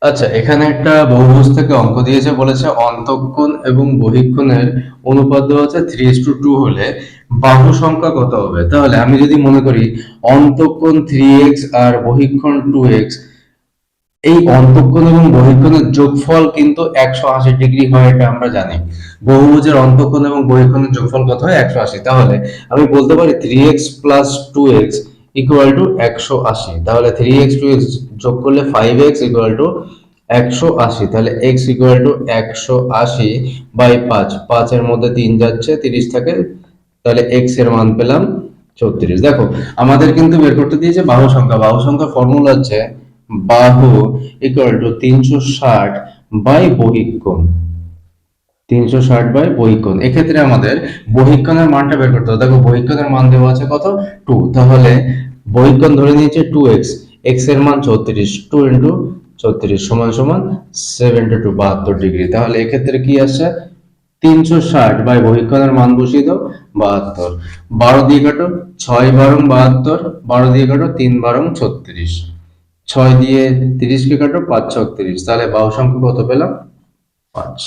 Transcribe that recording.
আচ্ছা, এখানে একটা বহুভুজ থেকে অঙ্ক দিয়েছে, বলেছে অন্তঃকোণ এবং বহিঃকোণের অনুপাত দেওয়া আছে 3:2 হলে বাহু সংখ্যা কত হবে। তাহলে আমি যদি মনে করি অন্তঃকোণ 3x আর বহিঃকোণ 2x, এই অন্তঃকোণ এবং বহিঃকোণের যোগফল কিন্তু 180 ডিগ্রি হয়, এটা আমরা জানি। বহুভুজের অন্তঃকোণ এবং বহিঃকোণের যোগফল কত হয়? 180। তাহলে আমি বলতে পারি 3x plus 2x equal to 180। তাহলে 3x 2x যোগ করলে 5x ইকুয়াল টু 180। তাহলে x ইকুয়াল টু 180 বাই 5, 5 এর মধ্যে 3 যাচ্ছে, 30 থাকে। তাহলে x এর মান পেলাম 36। দেখো, আমাদের কিন্তু বের করতে দিয়েছে বাহু সংখ্যা। বাহু সংখ্যার ফর্মুলা হচ্ছে বাহু ইকুয়াল টু 360 বাই বহিঃকোণ। 360 বাই বহিঃকোণ, এক্ষেত্রে আমাদের বহিঃকোণের মানটা বের করতে হবে। দেখো, বহিঃকোণের মান দেওয়া আছে কত? 2। তাহলে বহিঃকোণ ধরে নিয়েছে 2x, x এর মান 34, 2 ইন্টু 34 সমান সমান 72, 72 ডিগ্রি। তাহলে এক্ষেত্রে কি আসছে? 360 বাই বহিঃকোণের মান বসিয়ে দাও, 72। 12 দিয়ে কাটো, 6 12 72, 12 দিয়ে কাটো, 3 12 36, 6 দিয়ে 30 কে কাটো, 5 6 30। তাহলে বাহু সংখ্যা কত পেলাম? 5।